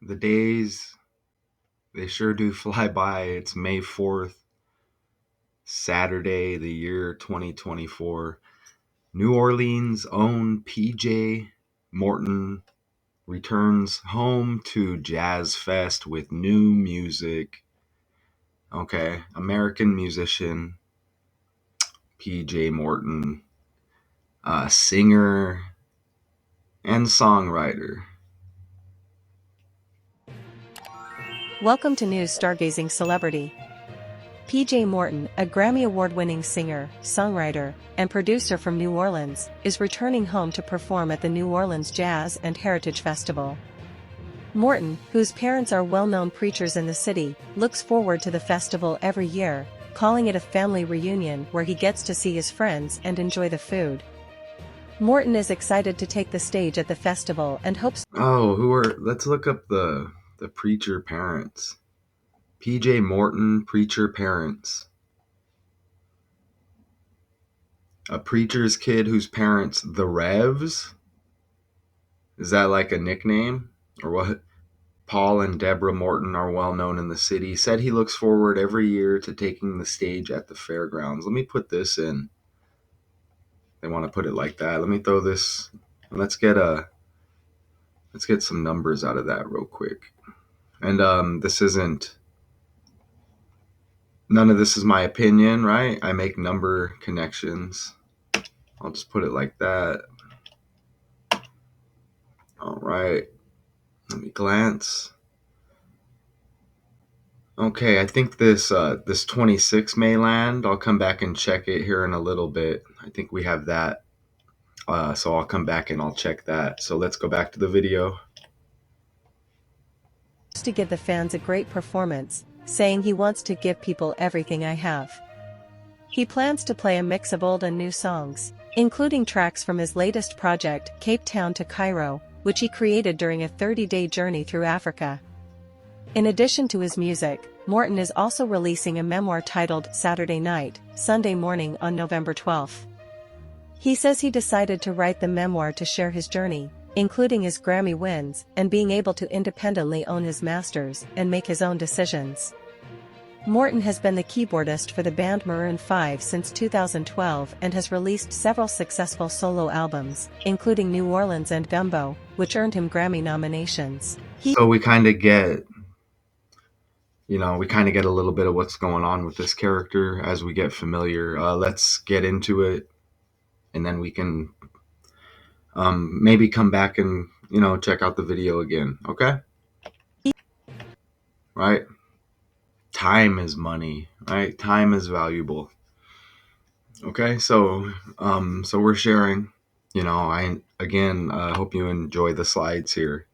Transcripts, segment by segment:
The days, they sure do fly by. It's May 4th, Saturday, the year 2024. New Orleans' own PJ Morton returns home to Jazz Fest with new music. Okay, American musician PJ Morton, singer and songwriter. Welcome to News Stargazing Celebrity. PJ Morton, a Grammy Award-winning singer, songwriter, and producer from New Orleans, is returning home to perform at the New Orleans Jazz and Heritage Festival. Morton, whose parents are well-known preachers in the city, looks forward to the festival every year, calling it a family reunion where he gets to see his friends and enjoy the food. Morton is excited to take the stage at the festival and hopes. Let's look up the preacher parents. PJ Morton, preacher parents. A preacher's kid whose parents, the Revs? Is that like a nickname? Or what? Paul and Deborah Morton are well known in the city. Said he looks forward every year to taking the stage at the fairgrounds. Let me put this in. They want to put it like that. Let me throw this. Let's get some numbers out of that real quick. And none of this is my opinion, right? I make number connections. I'll just put it like that. All right. Let me glance. Okay, I think this 26 may land. I'll come back and check it here in a little bit. I think we have that. So I'll come back and I'll check that. So let's go back to the video. To give the fans a great performance, saying he wants to give people everything I have. He plans to play a mix of old and new songs, including tracks from his latest project, Cape Town to Cairo, which he created during a 30-day journey through Africa. In addition to his music, Morton is also releasing a memoir titled Saturday Night, Sunday Morning on November 12th. He says he decided to write the memoir to share his journey, including his Grammy wins and being able to independently own his masters and make his own decisions. Morton has been the keyboardist for the band Maroon 5 since 2012 and has released several successful solo albums, including New Orleans and Gumbo, which earned him Grammy nominations. So we kind of get a little bit of what's going on with this character as we get familiar. Let's get into it, and then we can maybe come back and check out the video again. Okay? Right? Time is money, right? Time is valuable. Okay, so we're sharing. I again hope you enjoy the slides here.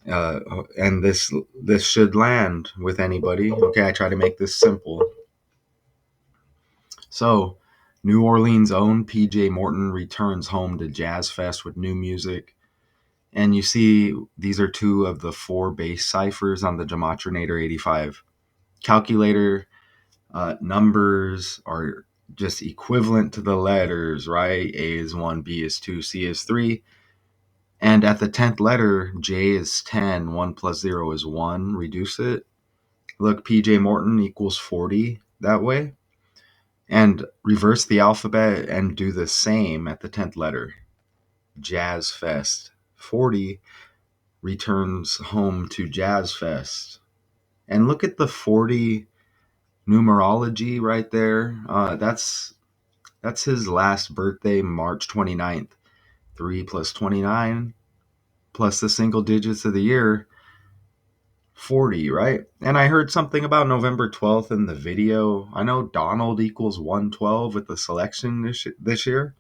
And this should land with anybody. Okay, I try to make this simple. So, New Orleans' own PJ Morton returns home to Jazz Fest with new music. And you see, these are two of the 4 bass ciphers on the Gematrinator 85 calculator. Numbers are just equivalent to the letters, right? A is 1, B is 2, C is 3. And at the 10th letter, J is 10, 1 plus 0 is 1. Reduce it. Look, PJ Morton equals 40 that way. And reverse the alphabet and do the same at the 10th letter. Jazz Fest. 40 returns home to Jazz Fest. And look at the 40 numerology right there. That's his last birthday, March 29th. 3 plus 29 plus the single digits of the year, 40, right? And I heard something about November 12th in the video. I know Donald equals 112 with the selection this year,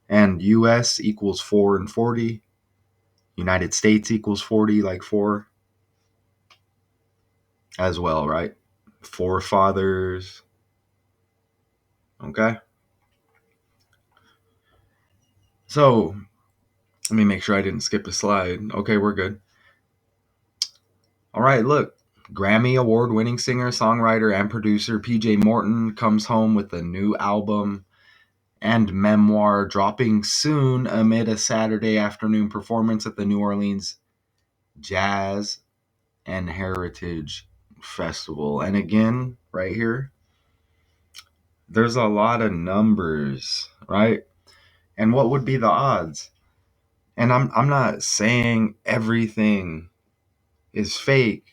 and US equals 4 and 40. United States equals 40, like 4 as well, right? Forefathers. Okay. So let me make sure I didn't skip a slide. Okay, we're good. All right, look. Grammy Award-winning singer, songwriter, and producer PJ Morton comes home with a new album and memoir dropping soon amid a Saturday afternoon performance at the New Orleans Jazz and Heritage Festival. And again, right here, there's a lot of numbers, right? And what would be the odds? And I'm not saying everything is fake,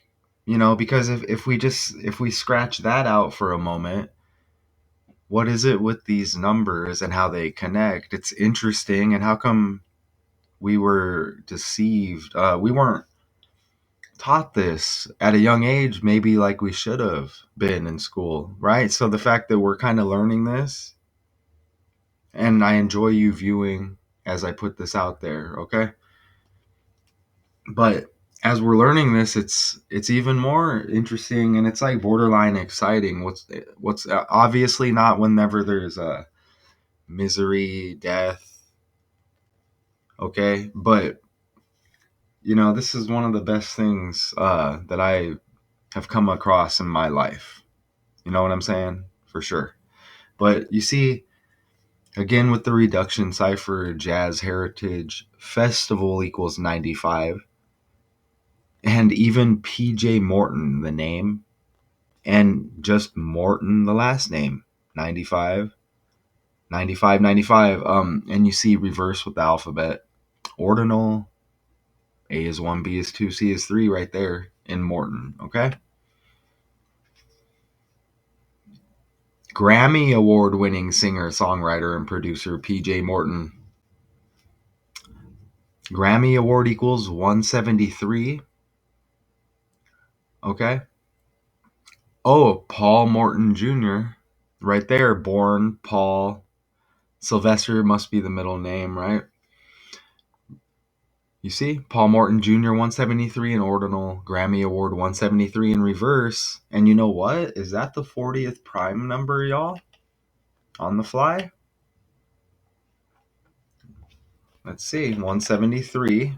because if we scratch that out for a moment, what is it with these numbers and how they connect? It's interesting. And how come we were deceived? We weren't taught this at a young age, maybe like we should have been in school, right? So the fact that we're kind of learning this, and I enjoy you viewing as I put this out there, okay? But as we're learning this, it's even more interesting, and it's like borderline exciting. What's obviously not whenever there's a misery, death, okay? But this is one of the best things that I have come across in my life. You know what I'm saying? For sure. But you see, again, with the reduction cipher, Jazz Heritage Festival equals 95. And even PJ Morton, the name, and just Morton, the last name, 95, 95, 95. And you see reverse with the alphabet. Ordinal, A is 1, B is 2, C is 3 right there in Morton, okay? Grammy Award-winning singer, songwriter, and producer PJ Morton. Grammy Award equals 173. Okay. Oh, Paul Morton Jr. right there. Born Paul. Sylvester must be the middle name, right? You see? Paul Morton Jr. 173 in ordinal. Grammy Award 173 in reverse. And you know what? Is that the 40th prime number, y'all? On the fly? Let's see. 173.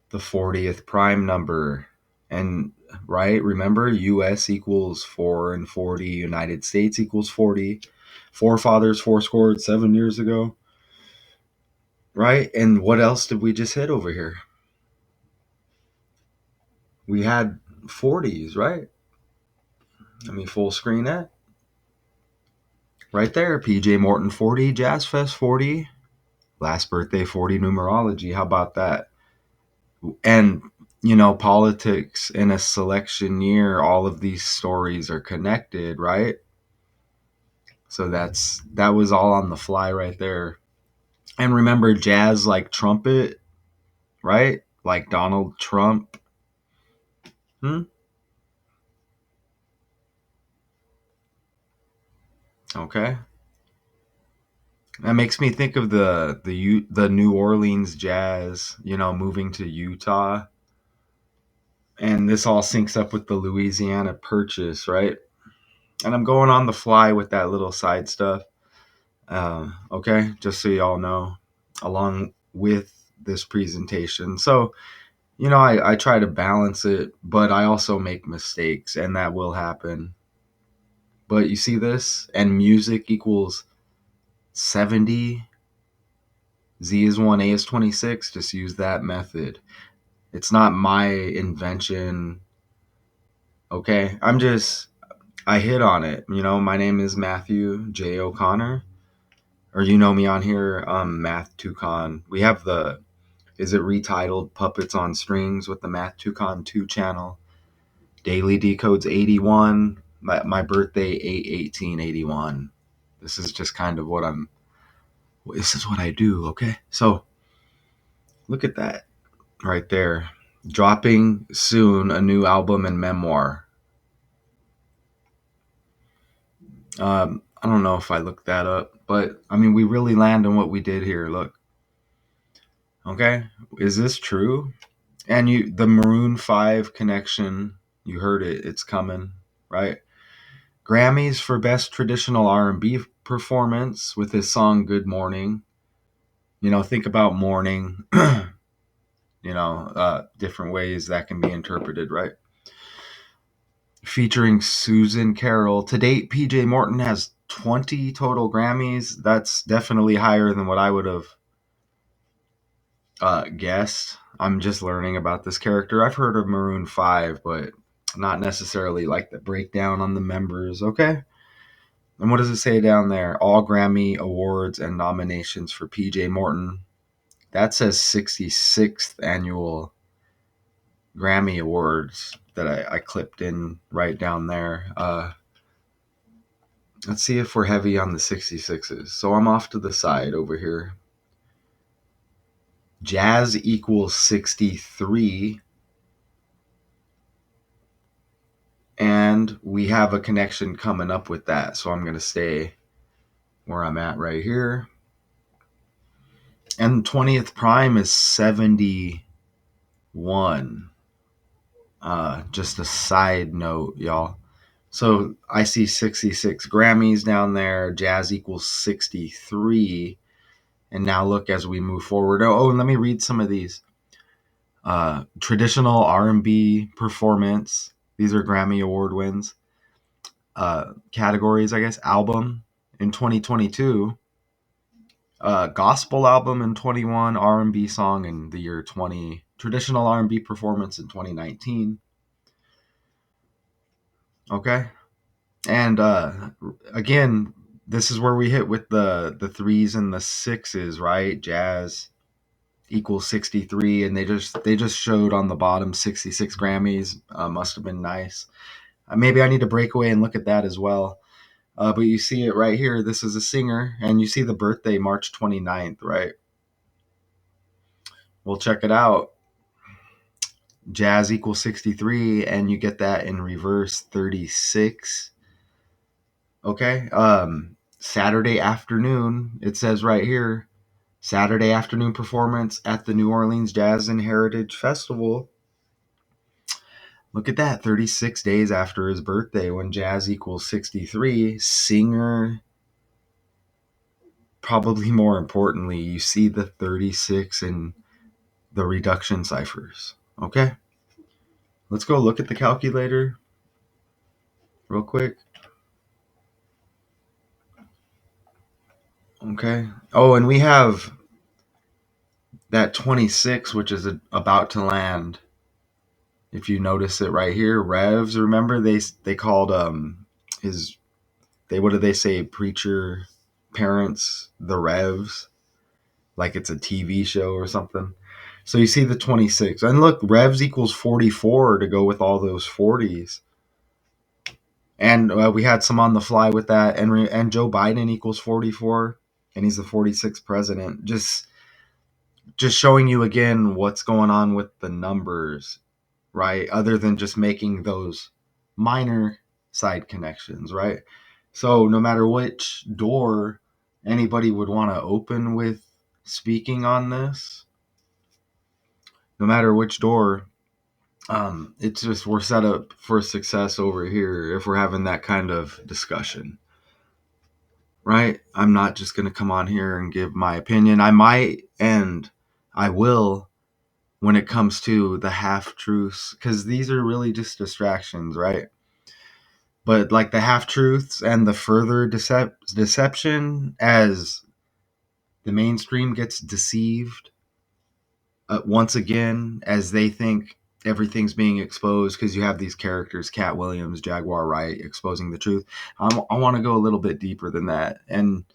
The 40th prime number. And right, remember, US equals 4 and 40, United States equals 40, forefathers fourscored 7 years ago, right? And what else did we just hit over here? We had 40s, right? Let me full screen that. Right there, PJ Morton 40, Jazz Fest 40, last birthday 40 numerology. How about that? And politics in a selection year, all of these stories are connected, right? So that was all on the fly right there. And remember, jazz like trumpet, right? Like Donald Trump. Hmm? Okay. That makes me think of the New Orleans Jazz, moving to Utah. And this all syncs up with the Louisiana Purchase, right? And I'm going on the fly with that little side stuff. Okay, just so y'all know, along with this presentation. So, I try to balance it, but I also make mistakes, and that will happen. But you see this? And music equals 70. Z is 1, A is 26. Just use that method. It's not my invention. Okay? I hit on it. My name is Matthew J. O'Connor. Or you know me on here, Math Toucan. We have is it retitled Puppets on Strings with the Math Toucan 2 channel. Daily decodes 81. My birthday 8/18/81. This is just kind of this is what I do, okay? So look at that right there. Dropping soon a new album and memoir. I don't know if I looked that up, but I mean, we really land on what we did here. Look, okay, is this true? And the Maroon 5 connection, you heard it. It's coming, right? Grammys for Best Traditional R&B Performance with his song Good Morning. Think about morning, different ways that can be interpreted, right? Featuring Susan Carroll. To date, PJ Morton has 20 total Grammys. That's definitely higher than what I would have guessed. I'm just learning about this character. I've heard of Maroon 5, but not necessarily like the breakdown on the members. Okay. And what does it say down there? All Grammy awards and nominations for PJ Morton. That says 66th annual Grammy Awards that I clipped in right down there. Let's see if we're heavy on the 66s. So I'm off to the side over here. Jazz equals 63. And we have a connection coming up with that. So I'm going to stay where I'm at right here. And 20th prime is 71. Just a side note, y'all. So I see 66 Grammys down there. Jazz equals 63. And now look as we move forward. Oh, and let me read some of these. Traditional R&B performance. These are Grammy Award wins. Categories, I guess. Album in 2022. Gospel album in 21. R&B song in the year 20. Traditional R&B performance in 2019. Okay. And again, this is where we hit with the threes and the sixes, right? Jazz equals 63, and they just showed on the bottom 66 Grammys. Must have been nice. Maybe I need to break away and look at that as well. But you see it right here. This is a singer, and you see the birthday March 29th, right? Well, check it out. Jazz equals 63, and you get that in reverse 36. Okay. Saturday afternoon, it says right here, Saturday afternoon performance at the New Orleans Jazz and Heritage Festival. Look at that, 36 days after his birthday, when Jazz equals 63, singer, probably more importantly, you see the 36 in the reduction ciphers. Okay. Let's go look at the calculator real quick. Okay. Oh, and we have that 26, which is about to land. If you notice it right here, Revs. Remember they called his what did they say, preacher parents, the Revs, like it's a TV show or something. So you see the 26, and look, Revs equals 44 to go with all those 40s. And we had some on the fly with that, and Joe Biden equals 44, and he's the 46th president. Just showing you again what's going on with the numbers, right? Other than just making those minor side connections, right? So no matter which door anybody would want to open with speaking on this, no matter which door, it's just we're set up for success over here if we're having that kind of discussion, right? I'm not just going to come on here and give my opinion. I might, and I will, when it comes to the half truths, because these are really just distractions, right? But like the half truths and the further deception as the mainstream gets deceived once again, as they think everything's being exposed, because you have these characters, Cat Williams, Jaguar Wright, exposing the truth. I want to go a little bit deeper than that, and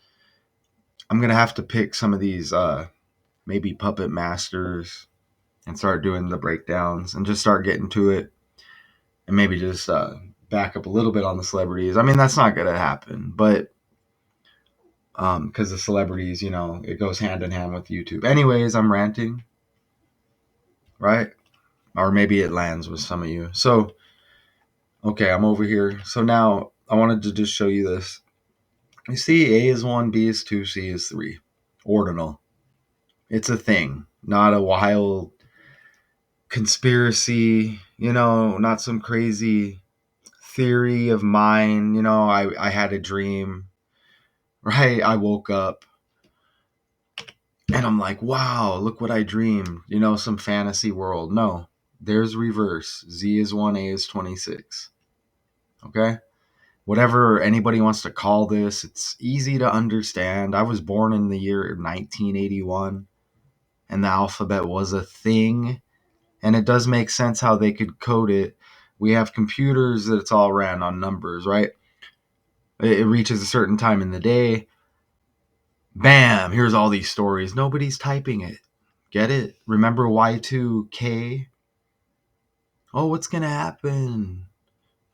I'm gonna have to pick some of these maybe puppet masters and start doing the breakdowns and just start getting to it, and maybe just back up a little bit on the celebrities. I mean, that's not gonna happen, but because the celebrities, it goes hand in hand with YouTube. Anyways, I'm ranting, right? Or maybe it lands with some of you. So, okay, I'm over here. So now I wanted to just show you this. You see, A is 1, B is 2, C is 3. Ordinal. It's a thing, not a wild conspiracy, not some crazy theory of mine. I had a dream, right? I woke up and I'm like, wow, look what I dreamed, some fantasy world. No, there's reverse. Z is 1, A is 26. Okay? Whatever anybody wants to call this, it's easy to understand. I was born in the year 1981, and the alphabet was a thing. And it does make sense how they could code it. We have computers that it's all ran on numbers, right? It reaches a certain time in the day. Bam, here's all these stories. Nobody's typing it. Get it? Remember Y2K? Oh, what's going to happen?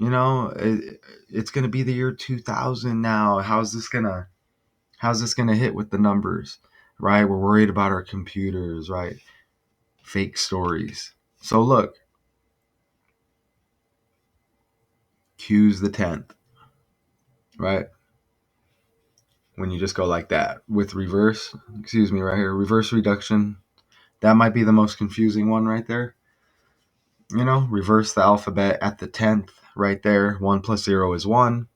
It's going to be the year 2000 now. How's this going to hit with the numbers? Right? We're worried about our computers, right? Fake stories. So look, Q's the 10th, right? When you just go like that with reverse, right here, reverse reduction. That might be the most confusing one right there. Reverse the alphabet at the 10th right there. 1 plus 0 is 1.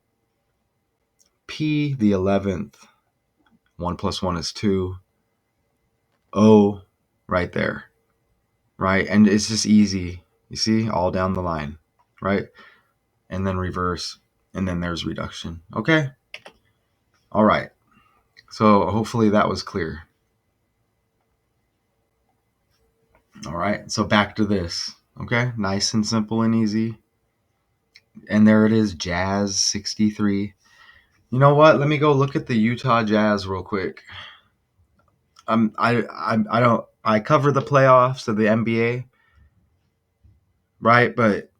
P, the 11th. 1 plus 1 is 2. O, right there. Right? And it's just easy. You see? All down the line. Right? And then reverse. And then there's reduction. Okay? All right. So hopefully that was clear. All right. So back to this. Okay? Nice and simple and easy. And there it is, Jazz 63. You know what? Let me go look at the Utah Jazz real quick. I cover the playoffs of the NBA, right? But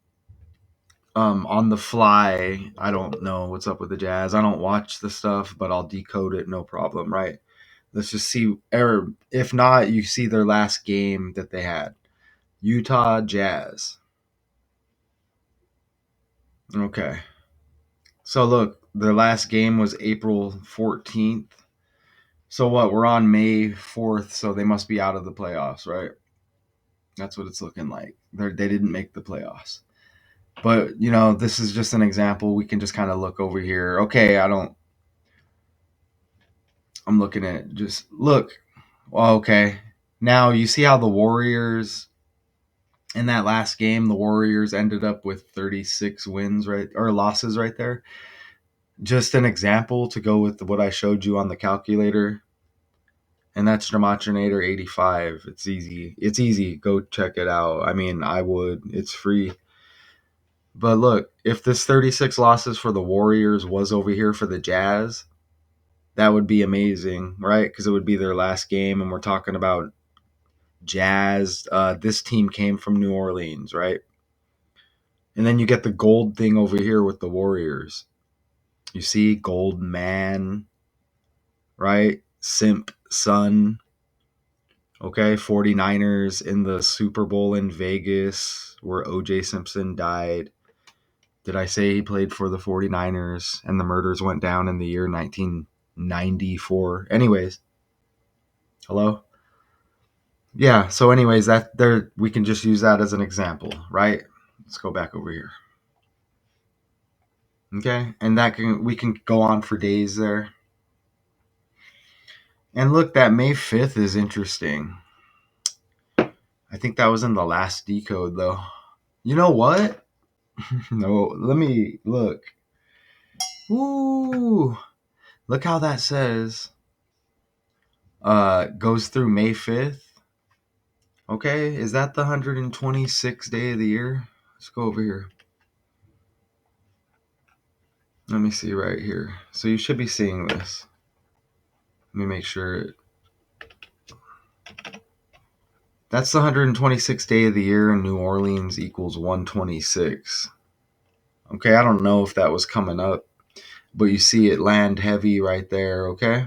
on the fly, I don't know what's up with the Jazz. I don't watch the stuff, but I'll decode it, no problem, right? Let's just see. Or if not, you see their last game that they had, Utah Jazz. Okay, so look, their last game was April 14th. So what? We're on May 4th, so they must be out of the playoffs, right? That's what it's looking like. They didn't make the playoffs. But, this is just an example. We can just kind of look over here. Okay, I'm looking at just look. Well, okay. Now you see how the Warriors in that last game, the Warriors ended up with 36 wins, right? Or losses right there. Just an example to go with what I showed you on the calculator. And that's Gematria 85. It's easy. It's easy. Go check it out. I mean, I would. It's free. But look, if this 36 losses for the Warriors was over here for the Jazz, that would be amazing, right? Because it would be their last game, and we're talking about Jazz. This team came from New Orleans, right? And then you get the gold thing over here with the Warriors. You see, gold man, right? Simp son. Okay, 49ers in the Super Bowl in Vegas where OJ Simpson died. Did I say he played for the 49ers and the murders went down in the year 1994? Anyways, hello? Yeah, so anyways, that there we can just use that as an example, right? Let's go back over here. Okay? And we can go on for days there. And look, that May 5th is interesting. I think that was in the last decode though. You know what? No, let me look. Ooh. Look how that says goes through May 5th. Okay, is that the 126th day of the year? Let's go over here. Let me see right here. So you should be seeing this. Let me make sure. That's the 126th day of the year, and New Orleans equals 126. Okay, I don't know if that was coming up, but you see it land heavy right there, okay?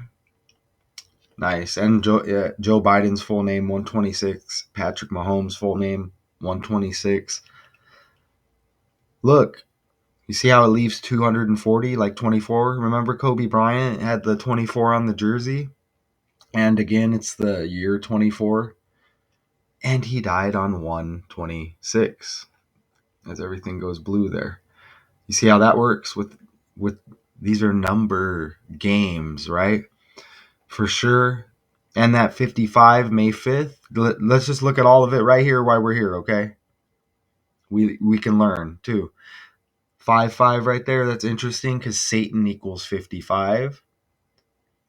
Nice. And Joe Biden's full name, 126. Patrick Mahomes' full name, 126. Look, you see how it leaves 240, like 24? Remember Kobe Bryant had the 24 on the jersey? And again, it's the year 24. And he died on 126. As everything goes blue there. You see how that works with these are number games, right? For sure. And that 55, May 5th. Let's just look at all of it right here while we're here, okay? We can learn too. 5 5 right there, that's interesting because Satan equals 55.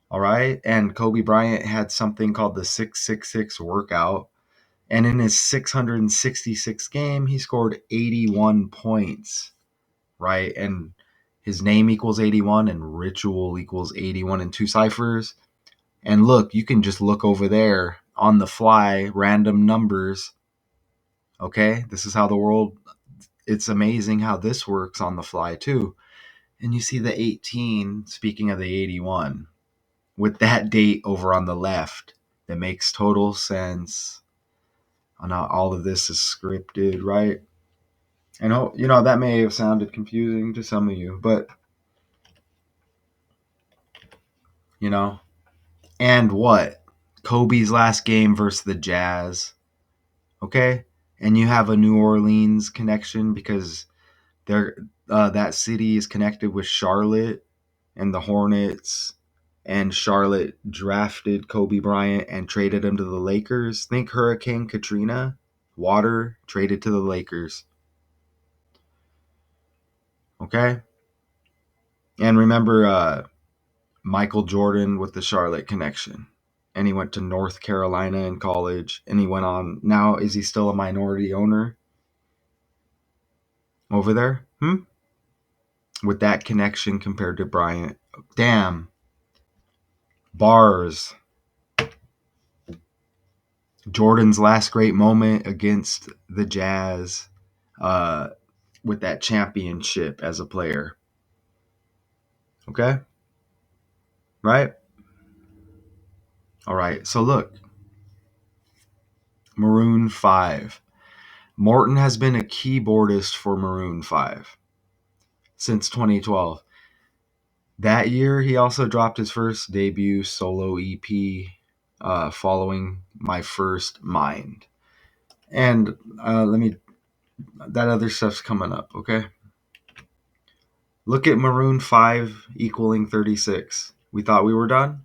All right. And Kobe Bryant had something called the 666 workout. And in his 666 game, he scored 81 points. Right. And his name equals 81 and ritual equals 81 in two ciphers. And look, you can just look over there on the fly, random numbers. Okay. This is how the world, it's amazing how this works on the fly too. And you see the 18, speaking of the 81, with that date over on the left. That makes total sense. Not all of this is scripted, right? And that may have sounded confusing to some of you, but you know, and what? Kobe's last game versus the Jazz, okay? And you have a New Orleans connection because they're that city is connected with Charlotte and the Hornets, and Charlotte drafted Kobe Bryant and traded him to the Lakers. Think Hurricane Katrina, water traded to the Lakers. Okay? And remember Michael Jordan with the Charlotte connection. And he went to North Carolina in college, and he went on. Now, is he still a minority owner over there? With that connection compared to Bryant. Damn. Bars. Jordan's last great moment against the Jazz uh, with that championship as a player. Okay? Right? All right. So look, Maroon 5. Morton has been a keyboardist for Maroon 5 since 2012. That year, he also dropped his first debut solo EP following My First Mind. And that other stuff's coming up, okay? Look at Maroon 5 equaling 36. We thought we were done?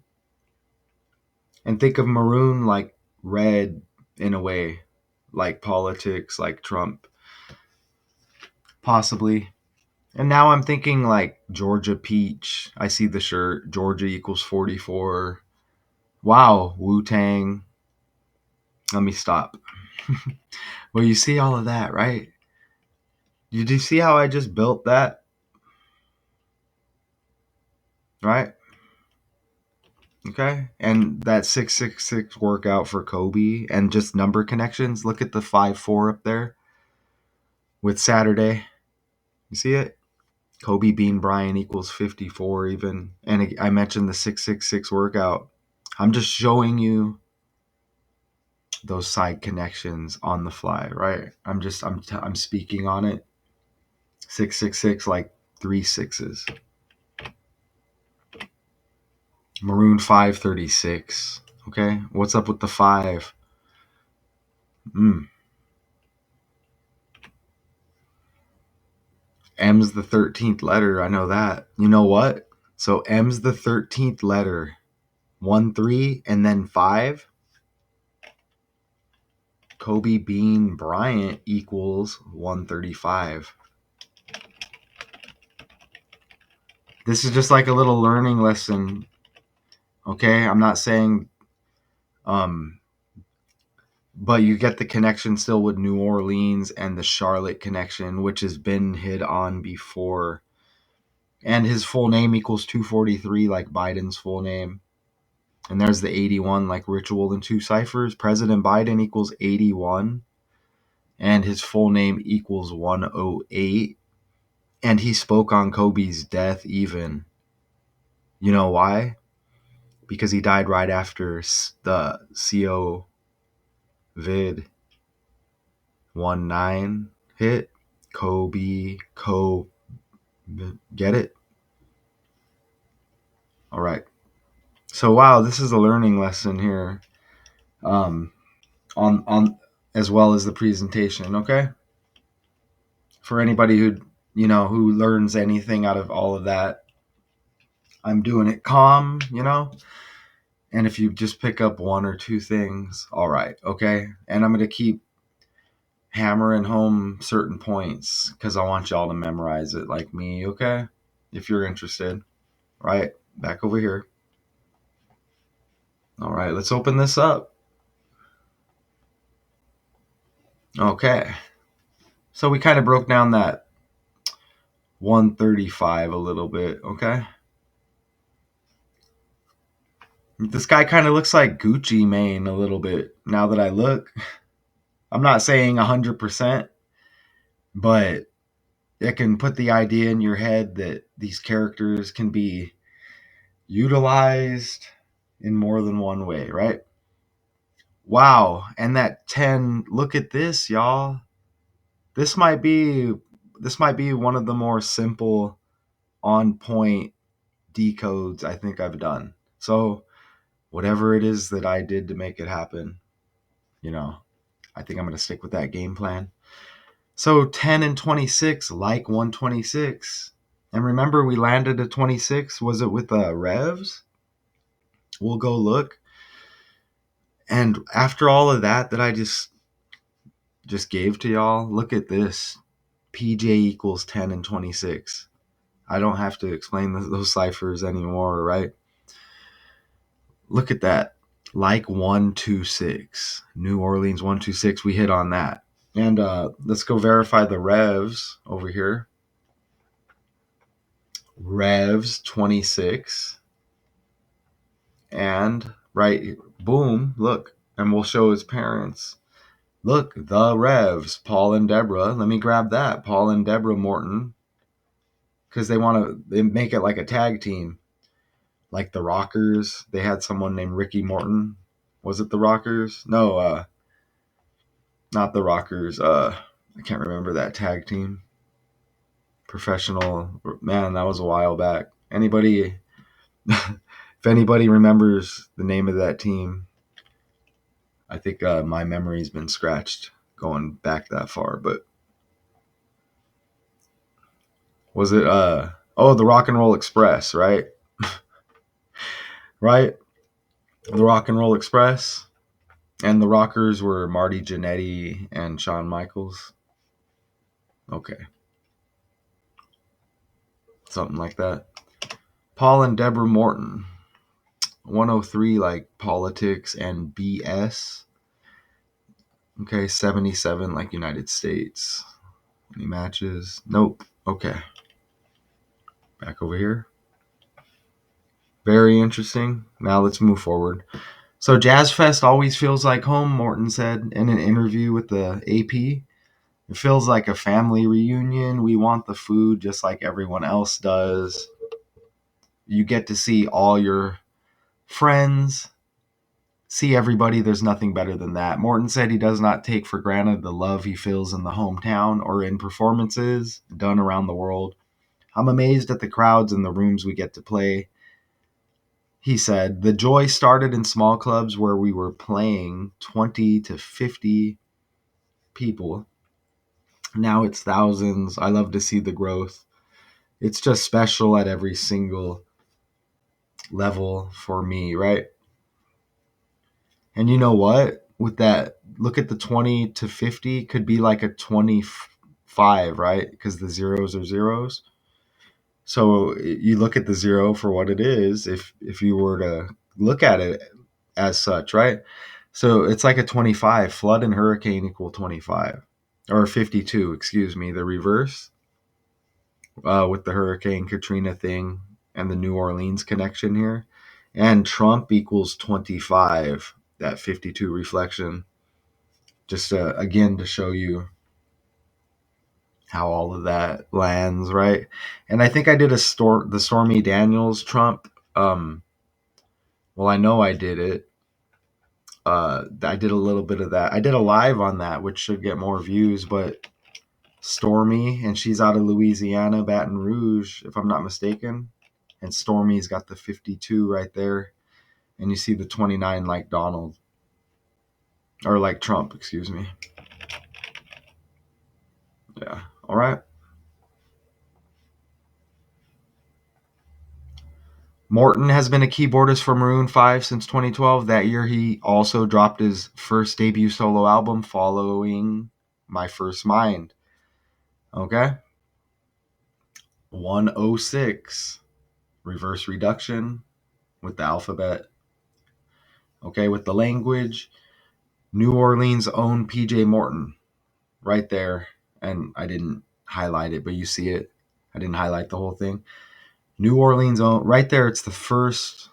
And think of maroon like red in a way, like politics, like Trump, possibly. And now I'm thinking like Georgia peach. I see the shirt. Georgia equals 44. Wow, Wu Tang. Let me stop. Well, you see all of that, right? Did you see how I just built that? Right? Okay. And that 666 workout for Kobe and just number connections. Look at the 5-4 up there with Saturday. You see it? Kobe Bean Bryant equals 54 even. And I mentioned the 666 workout. I'm just showing you those side connections on the fly, right? I'm speaking on it. 666 like 3 sixes. Maroon 536. Okay? What's up with the 5? M's the 13th letter. I know that. You know what? So M's the 13th letter. 1 3 and then 5. Kobe Bean Bryant equals 135. This is just like a little learning lesson. Okay? I'm not saying um but you get the connection still with New Orleans and the Charlotte connection, which has been hit on before. And his full name equals 243, like Biden's full name. And there's the 81, like ritual in two ciphers. President Biden equals 81, and his full name equals 108. And he spoke on Kobe's death, even. You know why? Because he died right after the COVID 19 hit. Get it? All right. So wow, this is a learning lesson here, on as well as the presentation. Okay, for anybody who learns anything out of all of that, I'm doing it calm. And if you just pick up one or two things, all right, okay. And I'm gonna keep hammering home certain points because I want y'all to memorize it like me. Okay, if you're interested, right? Back over here. All right, let's open this up. Okay. So we kind of broke down that 135 a little bit, okay? This guy kind of looks like Gucci Mane a little bit now that I look. I'm not saying 100%, but it can put the idea in your head that these characters can be utilized in more than one way, right? Wow, and that 10, look at this, y'all. This might be this might be one of the more simple on point decodes I think I've done. So, whatever it is that I did to make it happen, you know, I think I'm going to stick with that game plan. So 10 and 26, like 126. And remember, we landed at 26. Was it with revs? We'll go look. And after all of that I just gave to y'all, look at this. PJ equals 10 and 26. I don't have to explain those ciphers anymore, right? Look at that. Like 126. New Orleans 126. We hit on that. And let's go verify the revs over here. Revs 26. And right, boom, look. And we'll show his parents. Look, the Revs, Paul and Deborah. Let me grab that. Paul and Deborah Morton. Because they make it like a tag team. Like the Rockers. They had someone named Ricky Morton. Was it the Rockers? No, not the Rockers. I can't remember that tag team. Professional. Man, that was a while back. Anybody, if anybody remembers the name of that team, I think my memory's been scratched going back that far. But was it, the Rock and Roll Express, right? Right? The Rock and Roll Express. And the Rockers were Marty Jannetty and Shawn Michaels. Okay. Something like that. Paul and Deborah Morton. 103, like politics and BS. Okay. 77, like United States. Any matches? Nope. Okay. Back over here. Very interesting. Now let's move forward. So Jazz Fest always feels like home, Morton said in an interview with the AP. It feels like a family reunion. We want the food just like everyone else does. You get to see all your friends, see everybody. There's nothing better than that. Morton said he does not take for granted the love he feels in the hometown or in performances done around the world. I'm amazed at the crowds in the rooms we get to play. He said, the joy started in small clubs where we were playing 20 to 50 people. Now it's thousands. I love to see the growth. It's just special at every single level for me, right? And you know what? With that, look at the 20 to 50 could be like a 25, right? Because the zeros are zeros. So you look at the zero for what it is if you were to look at it as such, right? So it's like a 25. Flood and hurricane equal 25. Or 52, excuse me, the reverse with the Hurricane Katrina thing and the New Orleans connection here. And Trump equals 25, that 52 reflection. Just again to show you how all of that lands, right? And I think I did the Stormy Daniels Trump. Well, I know I did it. I did a little bit of that. I did a live on that, which should get more views, but Stormy, and she's out of Louisiana, Baton Rouge, if I'm not mistaken. And Stormy's got the 52 right there. And you see the 29 like Donald. Or like Trump, excuse me. Yeah. All right. Morton has been a keyboardist for Maroon 5 since 2012. That year, he also dropped his first debut solo album, Following My First Mind. Okay. 106. Reverse reduction with the alphabet. Okay, with the language, New Orleans' own PJ Morton, right there. And I didn't highlight it, but you see it. I didn't highlight the whole thing. New Orleans' own, right there. It's the first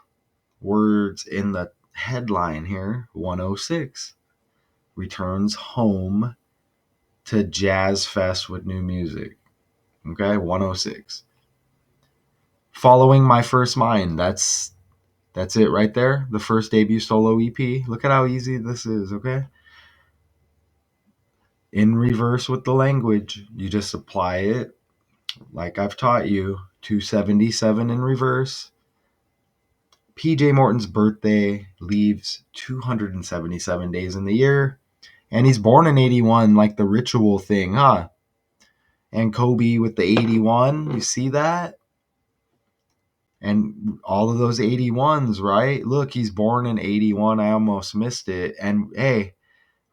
words in the headline here. 106 returns home to Jazz Fest with new music. Okay, 106. Following My First Mind. That's it right there. The first debut solo EP. Look at how easy this is, okay? In reverse with the language. You just apply it like I've taught you. 277 in reverse. PJ Morton's birthday leaves 277 days in the year. And he's born in 81, like the ritual thing, huh? And Kobe with the 81. You see that? And all of those 81s, right? Look, he's born in 81. I almost missed it. And hey,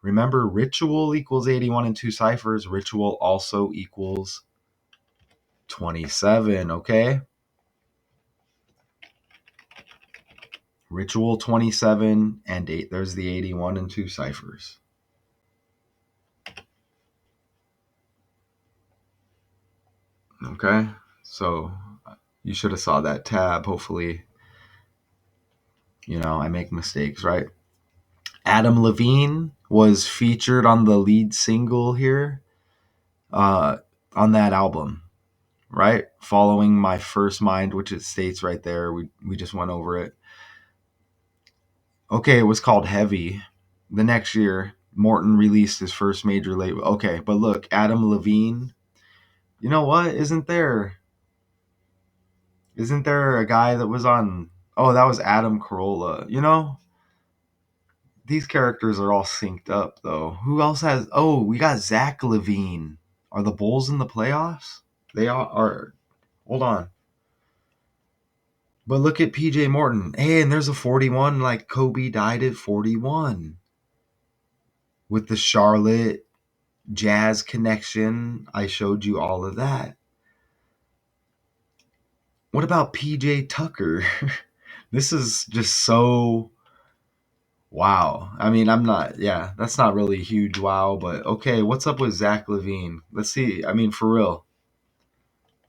remember, ritual equals 81 in two ciphers. Ritual also equals 27, okay? Ritual 27 and 8. There's the 81 in two ciphers. Okay? So you should have saw that tab. Hopefully, I make mistakes, right? Adam Levine was featured on the lead single here uh, on that album, right? Following My First Mind, which it states right there. We just went over it. Okay, it was called Heavy. The next year, Morton released his first major label. Okay, but look, Adam Levine. You know what? Isn't there a guy that was on? Oh, that was Adam Carolla. These characters are all synced up though. Who else has? Oh, we got Zach Levine. Are the Bulls in the playoffs? They are. Hold on. But look at PJ Morton. Hey, and there's a 41, like Kobe died at 41. With the Charlotte Jazz connection, I showed you all of that. What about PJ Tucker? This is just so wow. I mean, that's not really a huge wow, but okay, what's up with Zach Levine? Let's see. I mean, for real.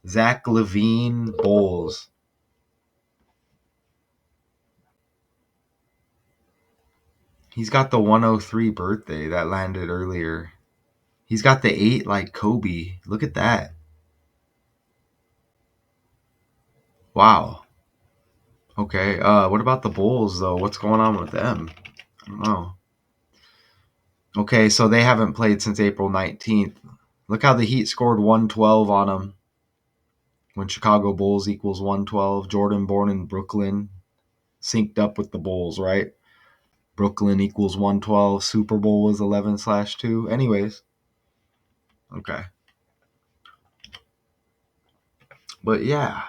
Zach Levine Bulls. He's got the 103 birthday that landed earlier. He's got the 8 like Kobe. Look at that. Wow. Okay. What about the Bulls though? What's going on with them? I don't know. Okay, so they haven't played since April 19th. Look how the Heat scored 112 on them when Chicago Bulls equals 112. Jordan born in Brooklyn, synced up with the Bulls, right? Brooklyn equals 112. Super Bowl was 11/2. Anyways, okay. But yeah,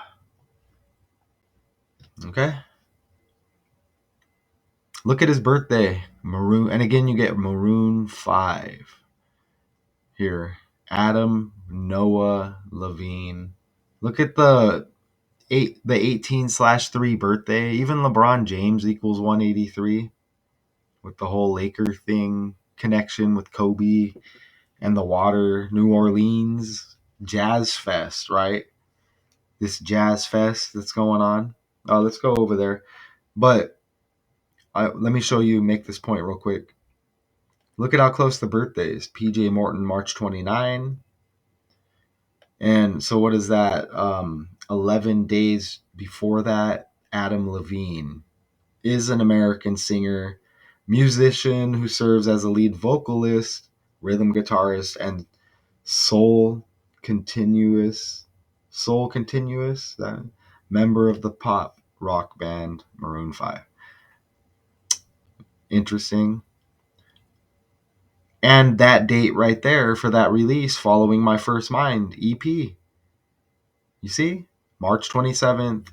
okay. Look at his birthday, Maroon, and again you get Maroon 5 here. Adam Noah Levine. Look at the 18/3 birthday. Even LeBron James equals 183 with the whole Laker thing connection with Kobe and the water. New Orleans Jazz Fest, right? This Jazz Fest that's going on. Let's go over there. But let me show you, make this point real quick. Look at how close the birthdays. PJ Morton, March 29. And so what is that? 11 days before that, Adam Levine is an American singer, musician who serves as a lead vocalist, rhythm guitarist, and soul continuous, that member of the pop rock band Maroon 5. Interesting. And that date right there for that release, Following My First Mind EP. You see? March 27th,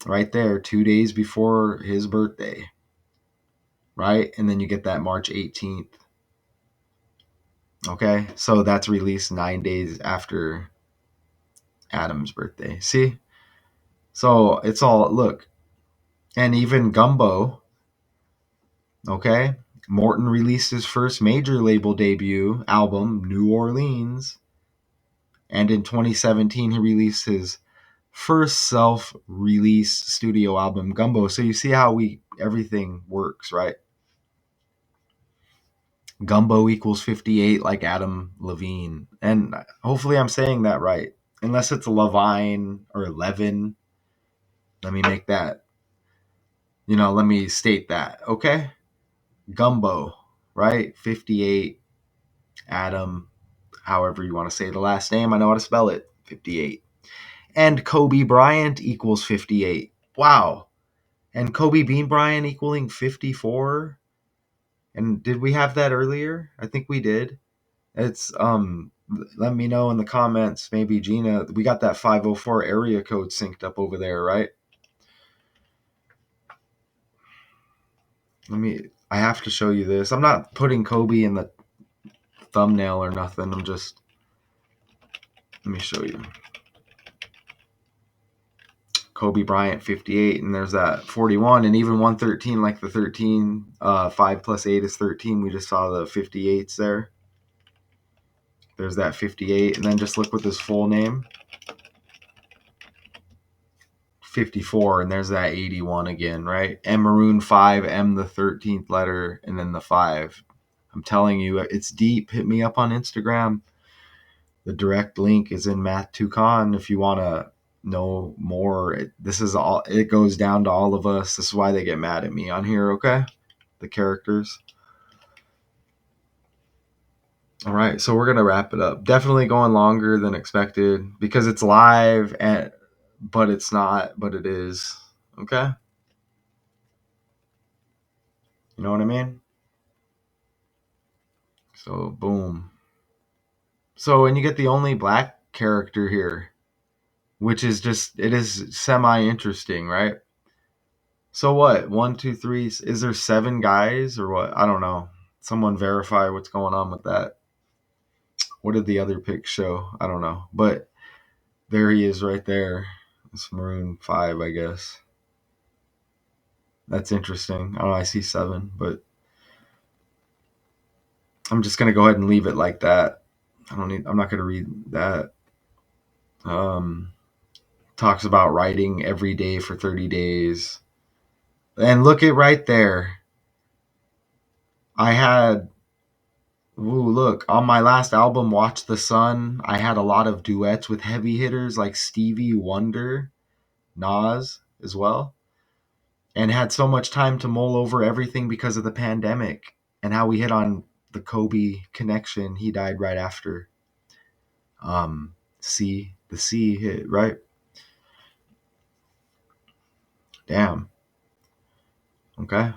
right there, 2 days before his birthday. Right? And then you get that March 18th. Okay? So that's released 9 days after Adam's birthday. See? So it's all, look. And even Gumbo, Okay? Morton released his first major label debut album, New Orleans. And in 2017, he released his first self-release studio album, Gumbo. So you see how everything works, right? Gumbo equals 58, like Adam Levine. And hopefully I'm saying that right. Unless it's Levine or Levin. Let me make that, let me state that, okay? Gumbo, right? 58, Adam, however you want to say the last name. I know how to spell it. 58. And Kobe Bryant equals 58. Wow. And Kobe Bean Bryant equaling 54. And did we have that earlier? I think we did. It's let me know in the comments, maybe Gina, we got that 504 area code synced up over there, right? I have to show you this. I'm not putting Kobe in the thumbnail or nothing. Let me show you. Kobe Bryant 58, and there's that 41, and even 113, like the 13, 5 plus 8 is 13. We just saw the 58s there. There's that 58, and then just look with his full name. 54, and there's that 81 again, right? M Maroon 5, M the 13th letter, and then the 5. I'm telling you, it's deep. Hit me up on Instagram. The direct link is in Math2Con if you want to know more. This is all, it goes down to all of us. This is why they get mad at me on here, okay? The characters. All right, so we're going to wrap it up. Definitely going longer than expected because it's live, but it's not, but it is, okay? You know what I mean? So, boom. So, and you get the only black character here, which is it is semi-interesting, right? So what? 1, 2, 3. Is there 7 guys or what? I don't know. Someone verify what's going on with that. What did the other pics show? I don't know. But there he is right there. It's Maroon 5, I guess. That's interesting. I don't know. I see 7, but I'm just gonna go ahead and leave it like that. I'm not gonna read that. Talks about writing every day for 30 days. And look at right there. I had, ooh, look, on my last album, Watch the Sun, I had a lot of duets with heavy hitters like Stevie Wonder, Nas as well, and had so much time to mull over everything because of the pandemic and how we hit on the Kobe connection. He died right after. The C hit, right? Damn. Okay.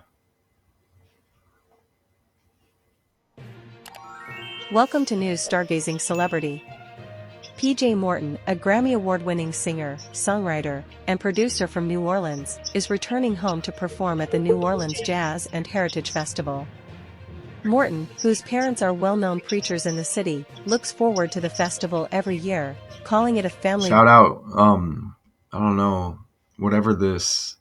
Welcome to News Stargazing Celebrity. PJ Morton, a Grammy Award-winning singer, songwriter, and producer from New Orleans, is returning home to perform at the New Orleans Jazz and Heritage Festival. Morton, whose parents are well-known preachers in the city, looks forward to the festival every year, calling it a family. Shout out, I don't know, whatever this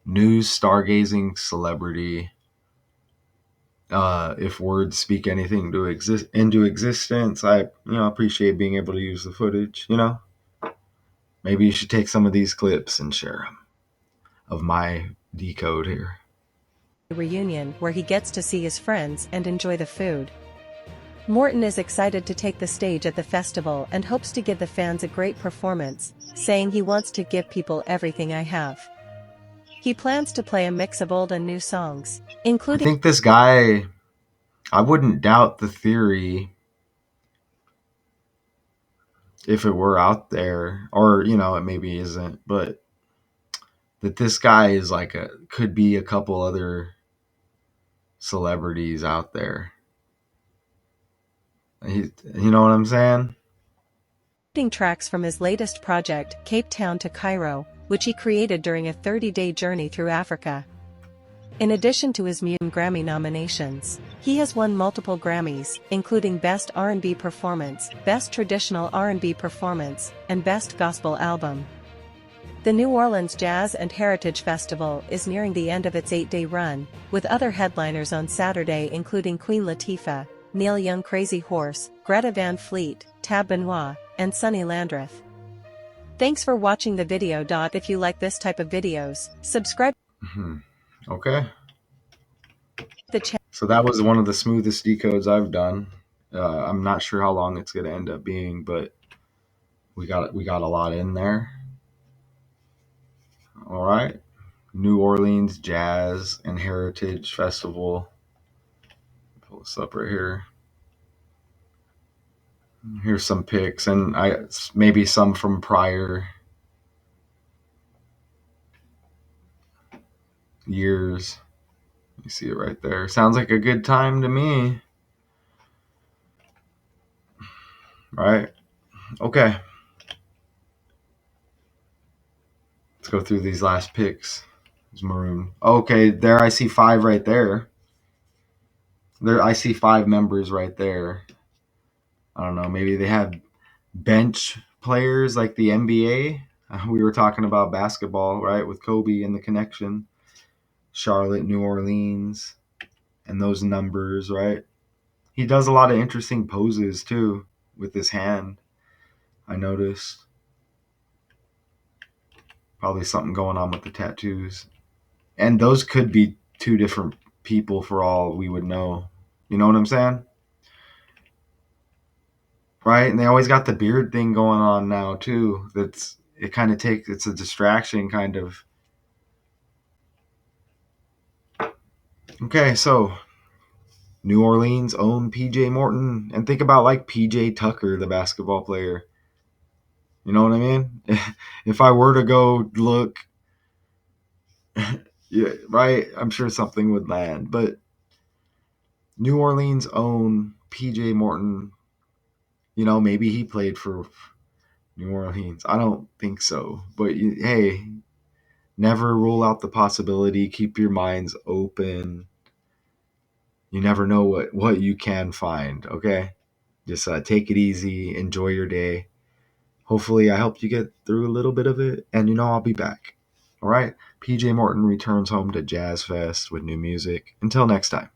news stargazing celebrity, if words speak anything to into existence, I appreciate being able to use the footage. Maybe you should take some of these clips and share them of my decode here. Reunion where he gets to see his friends and enjoy the food. Morton is excited to take the stage at the festival and hopes to give the fans a great performance, saying he wants to give people everything I have. He plans to play a mix of old and new songs, including. I think this guy, I wouldn't doubt the theory if it were out there, or it maybe isn't, but that this guy is could be a couple other celebrities out there. You know what I'm saying? Tracks from his latest project, Cape Town to Cairo, which he created during a 30-day journey through Africa. In addition to his Grammy nominations, he has won multiple Grammys, including Best R&B Performance, Best Traditional R&B Performance, and Best Gospel Album. The New Orleans Jazz and Heritage Festival is nearing the end of its 8-day run, with other headliners on Saturday including Queen Latifah, Neil Young Crazy Horse, Greta Van Fleet, Tab Benoit, and Sonny Landreth. Thanks for watching the video. If you like this type of videos, subscribe Okay. to the channel. So that was one of the smoothest decodes I've done. I'm not sure how long it's going to end up being, but we got a lot in there. All right. New Orleans Jazz and Heritage Festival. Pull this up right here. Here's some pics, and maybe some from prior years. You see it right there. Sounds like a good time to me. Right? Okay. Let's go through these last picks. It's maroon. Okay, there I see 5 right there. There I see 5 members right there. I don't know, maybe they have bench players like the NBA. We were talking about basketball, right, with Kobe and the connection. Charlotte, New Orleans, and those numbers, right? He does a lot of interesting poses too with his hand. I noticed. Probably something going on with the tattoos. And those could be 2 different people for all we would know. You know what I'm saying? Right? And they always got the beard thing going on now too. It's a distraction kind of. Okay, so New Orleans own PJ Morton, and think about like PJ Tucker, the basketball player. You know what I mean? If I were to go look, yeah, right, I'm sure something would land. But New Orleans own PJ Morton. You know, maybe he played for New Orleans. I don't think so. But hey, never rule out the possibility. Keep your minds open. You never know what you can find, okay? Just take it easy. Enjoy your day. Hopefully, I helped you get through a little bit of it. And I'll be back. All right? PJ Morton returns home to Jazz Fest with new music. Until next time.